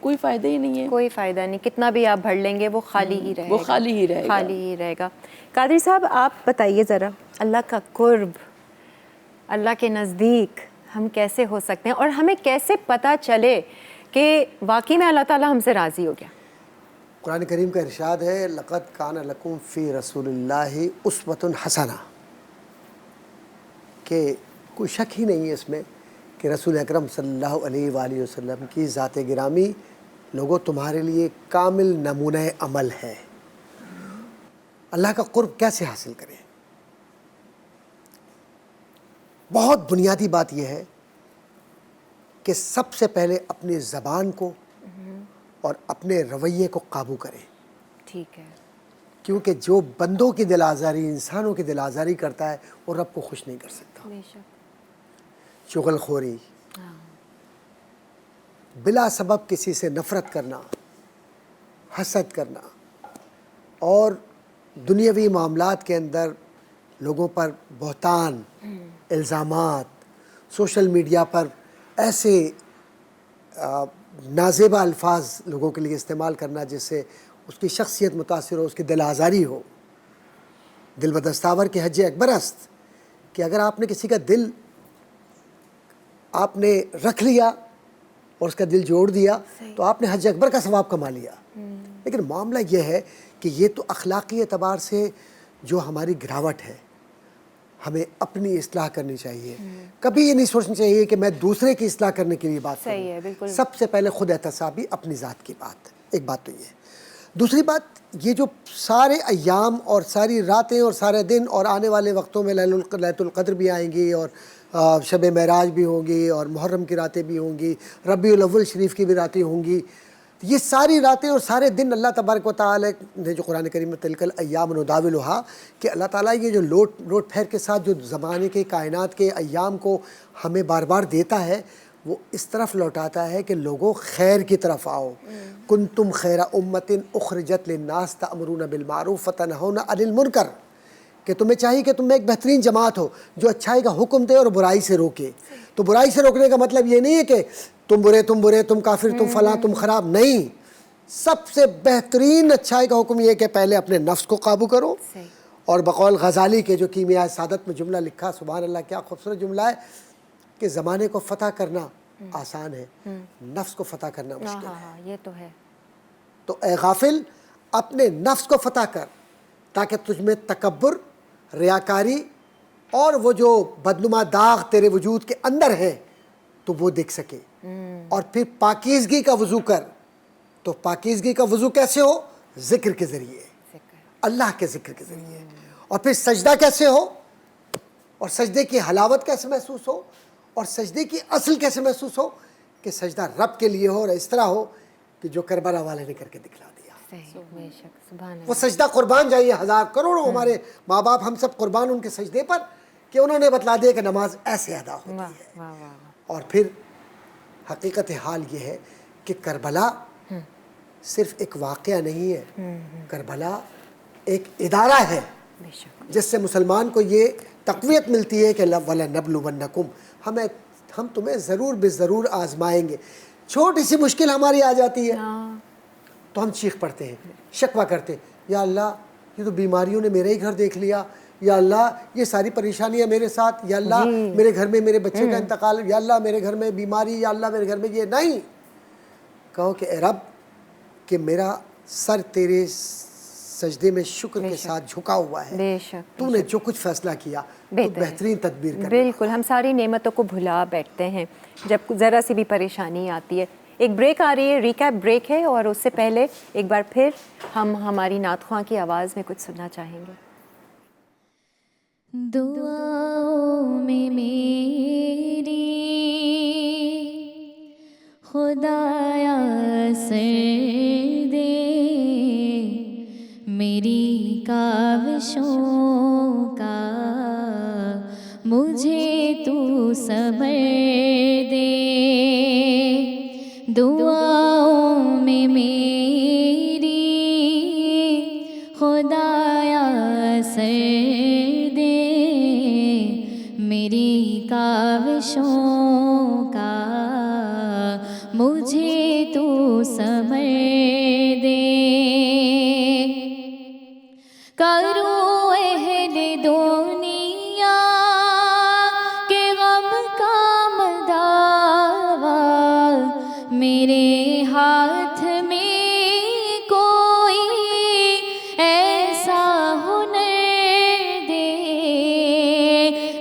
کوئی فائدہ ہی نہیں ہے. کوئی فائدہ نہیں, کتنا بھی آپ بھر لیں گے وہ خالی ہی رہے گا. وہ خالی ہی رہے گا. خالی ہی رہے گا. قادری صاحب آپ بتائیے ذرا, اللہ کا قرب, اللہ کے نزدیک ہم کیسے ہو سکتے ہیں, اور ہمیں کیسے پتہ چلے کہ واقعی میں اللہ تعالیٰ ہم سے راضی ہو گیا؟ قرآن کریم کا ارشاد ہے لقد کان لکم فی رسول اللہ اسوۃ حسنہ, کہ کوئی شک ہی نہیں ہے اس میں کہ رسول اکرم صلی اللہ علیہ وآلہ وسلم کی ذات گرامی لوگوں تمہارے لیے کامل نمونہ عمل ہے. اللہ کا قرب کیسے حاصل کریں؟ بہت بنیادی بات یہ ہے کہ سب سے پہلے اپنی زبان کو اور اپنے رویے کو قابو کریں. ٹھیک ہے. کیونکہ جو بندوں کی دل آزاری, انسانوں کی دل آزاری کرتا ہے وہ رب کو خوش نہیں کر سکتا. بے شک. چغل خوری, بلا سبب کسی سے نفرت کرنا, حسد کرنا, اور دنیاوی معاملات کے اندر لوگوں پر بہتان, الزامات, سوشل میڈیا پر ایسے نازیبا الفاظ لوگوں کے لیے استعمال کرنا جس سے اس کی شخصیت متاثر ہو, اس کی دل آزاری ہو. دل بدستاور کے حج اکبر است کہ اگر آپ نے کسی کا دل آپ نے رکھ لیا اور اس کا دل جوڑ دیا تو آپ نے حج اکبر کا ثواب کما لیا. لیکن معاملہ یہ ہے کہ یہ تو اخلاقی اعتبار سے جو ہماری گراوٹ ہے, ہمیں اپنی اصلاح کرنی چاہیے. کبھی یہ نہیں سوچنا چاہیے کہ میں دوسرے کی اصلاح کرنے کے لیے بات کروں. صحیح ہے, بالکل. سب سے پہلے خود احتسابی اپنی ذات کی بات. ایک بات تو یہ ہے. دوسری بات, یہ جو سارے ایام اور ساری راتیں اور سارے دن اور آنے والے وقتوں میں لیلۃ القدر بھی آئیں گی, اور شب معراج بھی ہوں گی, اور محرم کی راتیں بھی ہوں گی, ربیع الاول شریف کی بھی راتیں ہوں گی. یہ ساری راتیں اور سارے دن اللہ تبارک و تعالیٰ نے جو قرآن کریم میں تلک الایام نداولھا, کہ اللہ تعالیٰ یہ جو لوٹ پھیر کے ساتھ جو زمانے کے کائنات کے ایام کو ہمیں بار بار دیتا ہے, وہ اس طرف لوٹاتا ہے کہ لوگوں خیر کی طرف آؤ. کنتم خیر امۃ اخرجت للناس تأمرون بالمعروف وتنہون عن المنکر, کہ تمہیں چاہیے کہ تم ایک بہترین جماعت ہو جو اچھائی کا حکم دے اور برائی سے روکے. تو برائی سے روکنے کا مطلب یہ نہیں ہے کہ تم برے, تم کافر, تم فلاں, تم خراب, نہیں. سب سے بہترین اچھائی کا حکم یہ ہے کہ پہلے اپنے نفس کو قابو کرو. اور بقول غزالی کے جو کیمیائے سعادت میں جملہ لکھا, سبحان اللہ کیا خوبصورت جملہ ہے, کہ زمانے کو فتح کرنا آسان ہے، نفس کو فتح کرنا مشکل ہے۔ ہاں یہ تو ہے۔ تو اے غافل اپنے نفس کو فتح کر تاکہ تجھ میں تکبر، ریاکاری اور وہ جو بدنما داغ تیرے وجود کے اندر ہے تو وہ دیکھ سکے۔ اور پھر پاکیزگی کا وضو کر۔ تو پاکیزگی کا وضو کیسے ہو؟ ذکر کے ذریعے، اللہ کے ذکر کے ذریعے۔ اور پھر سجدہ کیسے ہو، اور سجدے کی حلاوت کیسے محسوس ہو، اور سجدے کی اصل کیسے محسوس ہو کہ سجدہ رب کے لیے ہو اور اس طرح ہو کہ جو کربلا والے نے کر کے دکھلا دیا۔ بے شک، سبحان اللہ۔ وہ سجدہ قربان جائیے، ہزار کروڑوں ہمارے ماں باپ ہم سب قربان ان کے سجدے پر کہ انہوں نے بتلا دیا کہ نماز ایسے ادا ہوتی ہے۔ اور پھر حقیقت حال یہ ہے کہ کربلا صرف ایک واقعہ نہیں ہے، کربلا ایک ادارہ ہے جس سے مسلمان کو یہ تقویت ملتی ہے کہ وَلَنَبْلُوَنَّكُمْ، ہم تمہیں ضرور بے ضرور آزمائیں گے۔ چھوٹی سی مشکل ہماری آ جاتی ہے تو ہم چیخ پڑتے ہیں، شکوہ کرتے ہیں، یا اللہ یہ تو بیماریوں نے میرے ہی گھر دیکھ لیا، یا اللہ یہ ساری پریشانیاں میرے ساتھ، یا اللہ میرے گھر میں میرے بچے کا انتقال، یا اللہ میرے گھر میں بیماری، یا اللہ میرے گھر میں یہ نہیں۔ کہو کہ اے رب کہ میرا سر تیرے سجدے میں شکر کے ساتھ جھکا ہوا ہے، بے شک، تو نے جو کچھ فیصلہ کیا تو بہترین تدبیر کر۔ بالکل، ہم ساری نعمتوں کو بھلا بیٹھتے ہیں جب ذرا سی بھی پریشانی آتی ہے۔ ایک بریک آ رہی ہے، ریکیپ بریک ہے، اور اس سے پہلے ایک بار پھر ہم ہماری نعت خواں کی آواز میں کچھ سننا چاہیں گے۔ دعاؤں میں میری خدایا سر دے، میری کاوشوں کا مجھے تو صبر دے، دعاؤں میں میری خدایا سر دے، میری کاوشوں کا مجھے تو صبر دے، کروں اہل دنیا کے غم کا مداوا، میرے ہاتھ میں کوئی ایسا ہنر دے،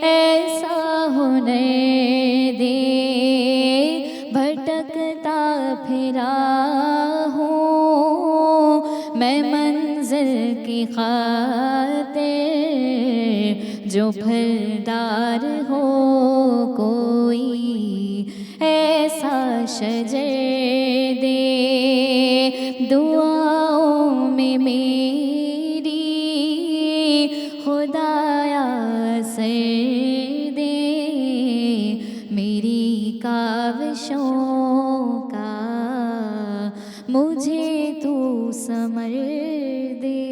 ایسا ہنر دے، بھٹکتا پھرا ہوں میں منزل کی خاطر، جو پھلدار ہو کوئی ایسا شجر دے، دعاؤں میں میری خدایا سر دے، میری کاوشوں کا مجھے تو ثمر دے۔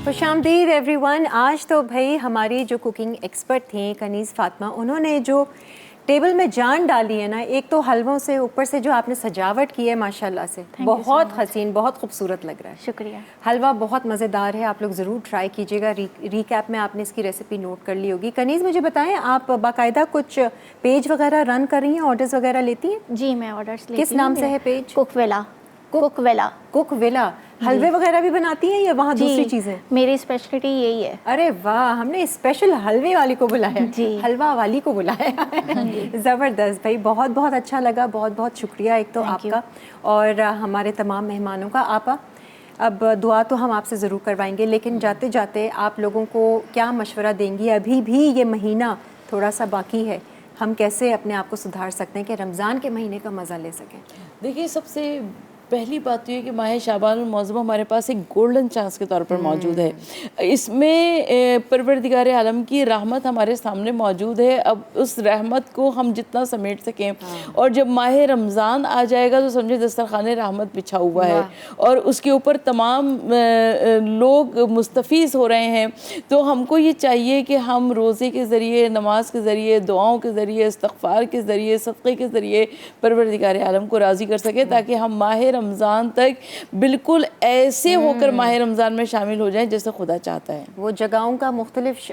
خوش آمدید ایوری ون۔ آج تو بھائی ہماری جو کوکنگ ایکسپرٹ تھیں کنیز فاطمہ، انہوں نے جو ٹیبل میں جان ڈالی ہے نا، ایک تو حلووں سے، اوپر سے جو آپ نے سجاوٹ کی ہے ماشاءاللہ سے بہت حسین، بہت خوبصورت لگ رہا ہے۔ شکریہ۔ حلوہ بہت مزیدار ہے، آپ لوگ ضرور ٹرائی کیجیے گا۔ ریکیپ میں آپ نے اس کی ریسیپی نوٹ کر لی ہوگی۔ کنیز مجھے بتائیں، آپ باقاعدہ کچھ پیج وغیرہ رن کر رہی ہیں، آرڈرز وغیرہ لیتی ہیں؟ جی میں آرڈرس لیتی ہوں۔ کس نام سے ہے پیج؟ کوک ویلا۔ کوک ویلا۔ کوک ویلا۔ حلوے وغیرہ بھی بناتی ہیں یا وہاں دوسری چیزیں؟ میری اسپیشلٹی یہی ہے۔ ارے واہ، ہم نے اسپیشل حلوے والی کو بلایا، جی، حلوہ والی کو بلایا۔ زبردست بھائی، بہت بہت اچھا لگا، بہت بہت شکریہ ایک تو آپ کا اور ہمارے تمام مہمانوں کا۔ آپا اب دعا تو ہم آپ سے ضرور کروائیں گے، لیکن جاتے جاتے آپ لوگوں کو کیا مشورہ دیں گی؟ ابھی بھی یہ مہینہ تھوڑا سا باقی ہے، ہم کیسے اپنے آپ کو سدھار سکتے ہیں کہ رمضان کے مہینے کا مزہ لے سکیں؟ دیکھیے، سب سے پہلی بات یہ ہے کہ ماہ شعبان المعظم ہمارے پاس ایک گولڈن چانس کے طور پر موجود ہے۔ اس میں پروردگار عالم کی رحمت ہمارے سامنے موجود ہے۔ اب اس رحمت کو ہم جتنا سمیٹ سکیں، اور جب ماہ رمضان آ جائے گا تو سمجھے دسترخوان رحمت بچھا ہوا ہے اور اس کے اوپر تمام لوگ مستفیض ہو رہے ہیں۔ تو ہم کو یہ چاہیے کہ ہم روزے کے ذریعے، نماز کے ذریعے، دعاؤں کے ذریعے، استغفار کے ذریعے، صدقے کے ذریعے پروردگار عالم کو راضی کر سکیں، تاکہ ہم ماہ رمضان تک بالکل ایسے ہو کر ماہ رمضان میں شامل ہو جائیں جیسے خدا چاہتا ہے. وہ جگہوں کا مختلف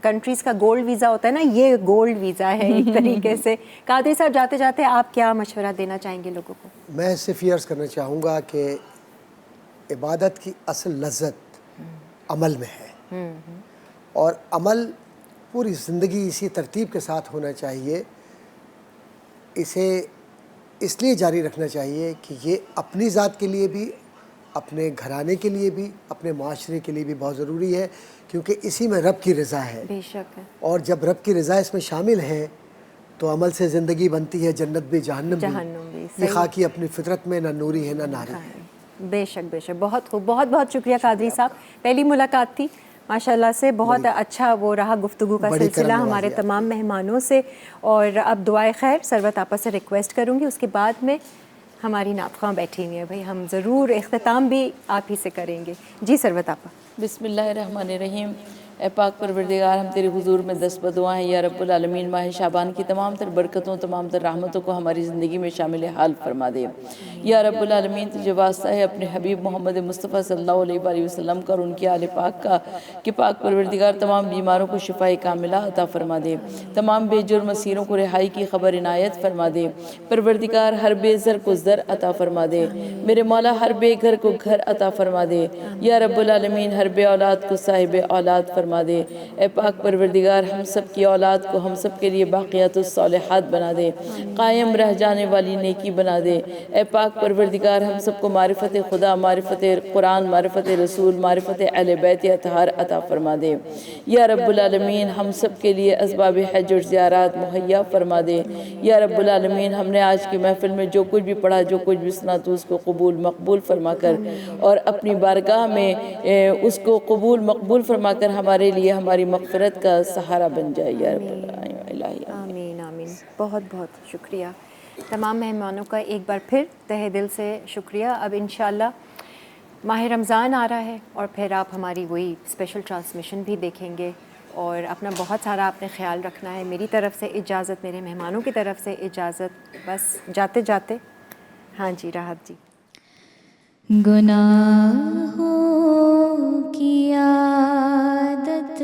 کنٹریز کا گولڈ ویزا ہوتا ہے نا, یہ گولڈ ویزا ہے ایک طریقے سے. قادری صاحب جاتے جاتے آپ کیا مشورہ دینا چاہیں گے لوگوں کو؟ میں صرف یہ عرض کرنا چاہوں گا کہ عبادت کی اصل لذت عمل میں ہے, اور عمل پوری زندگی اسی ترتیب کے ساتھ ہونا چاہیے. اسے اس لیے جاری رکھنا چاہیے کہ یہ اپنی ذات کے لیے بھی, اپنے گھرانے کے لیے بھی, اپنے معاشرے کے لیے بھی بہت ضروری ہے, کیونکہ اسی میں رب کی رضا ہے. بے شک ہے. اور جب رب کی رضا اس میں شامل ہے تو عمل سے زندگی بنتی ہے, جنت بھی جہنم بھی. یہ خاکی اپنی فطرت میں نہ نوری ہے نہ ناری ہے. بے شک بے شک. بہت خوب, بہت بہت شکریہ قادری صاحب. پہلی ملاقات تھی ماشاءاللہ سے, بہت اچھا وہ رہا گفتگو کا سلسلہ ہمارے تمام مہمانوں سے. اور اب دعائے خیر سروت آپا سے ریکویسٹ کروں گی, اس کے بعد میں ہماری نعت خواں بیٹھی ہوئی ہیں بھائی, ہم ضرور اختتام بھی آپ ہی سے کریں گے. جی سروت آپا. بسم اللہ الرحمن الرحیم. اے پاک پروردگار, ہم تیرے حضور میں دست بدعا ہیں یا رب العالمین. ماہ شعبان کی تمام تر برکتوں, تمام تر رحمتوں کو ہماری زندگی میں شامل حال فرما دے یا رب العالمین. تجھے واسطہ ہے اپنے حبیب محمد مصطفیٰ صلی اللہ علیہ وآلہ وسلم کا اور ان کی آل پاک کا کہ پاک پروردگار تمام بیماروں کو شفائے کاملہ عطا فرما دے, تمام بے جرم اسیروں کو رہائی کی خبر عنایت فرما دے. پروردگار ہر بے زر کو زر عطا فرما دے, میرے مولا ہر بے گھر کو گھر عطا فرما دے یا رب العالمین. ہر بے اولاد کو صاحب اولاد فرما دے. اے پاک پروردگار ہم سب کی اولاد کو ہم سب کے لیے باقیات الصالحات بنا دے, قائم رہ جانے والی نیکی بنا دے. اے پاک پروردگار ہم سب کو معرفت خدا, معرفت قرآن, معرفت رسول, معرفت اہل بیت اطہار عطا فرما دے یا رب العالمین. ہم سب کے لیے اسباب حج اور زیارات مہیا فرما دے یا رب العالمین. ہم نے آج کی محفل میں جو کچھ بھی پڑھا, جو کچھ بھی سنا, تو اس کو قبول مقبول فرما کر اور اپنی بارگاہ میں اس کو قبول مقبول فرما کر ہمارے لیے ہماری مغفرت کا سہارا بن جائے یا رب العالمین. آمین آمین. بہت بہت شکریہ تمام مہمانوں کا, ایک بار پھر تہہ دل سے شکریہ. اب انشاءاللہ ماہ رمضان آ رہا ہے اور پھر آپ ہماری وہی اسپیشل ٹرانسمیشن بھی دیکھیں گے, اور اپنا بہت سارا آپ نے خیال رکھنا ہے. میری طرف سے اجازت, میرے مہمانوں کی طرف سے اجازت, بس جاتے جاتے. ہاں جی راحت جی. گناہوں کی عادت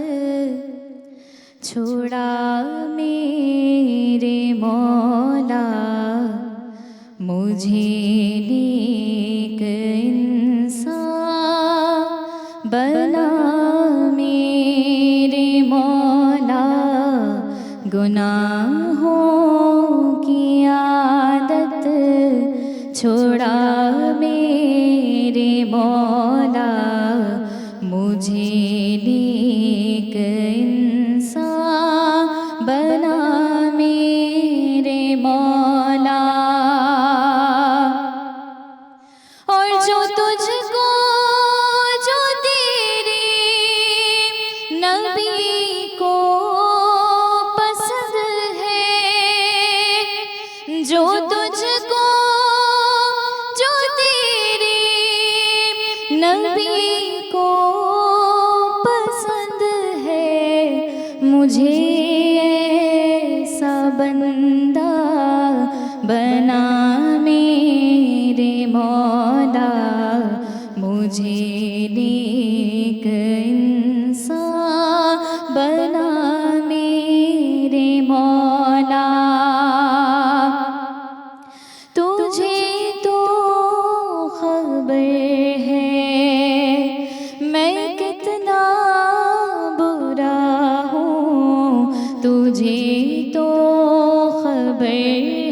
چھوڑا میرے مولا, مجھے نیک انسان بنا میرے مولا. گناہوں کی عادت چھوڑا میرے مولا, مجھے نیک انسان بنا میرے مولا. اور جو تجھ کو, جو تیرے نبی کو پسند ہے, جو تجھ کو, جو تیرے نبی کو پسند ہے, مجھے ایسا بندہ بنا میرے مولا, مجھے نیک انسان بنا میرے مولا. تجھے تو خبر ہے میں کتنا برا ہوں, تجھے تو خبر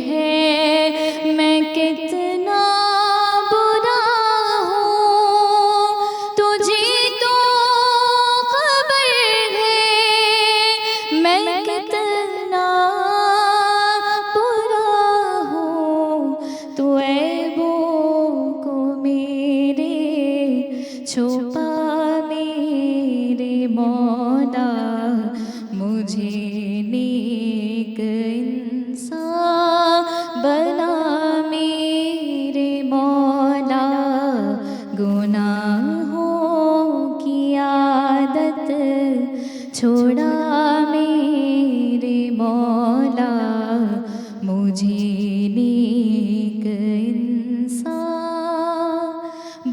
ہے میں کتنا برا ہوں, تجھے تو خبر ہے میں کتنا برا ہوں. تو عیبوں کو میرے چھپا میرے مولا, مجھے نیک انسان بنا میرے مولا. گناہوں کی عادت چھوڑا میرے مولا, مجھے نیک انسان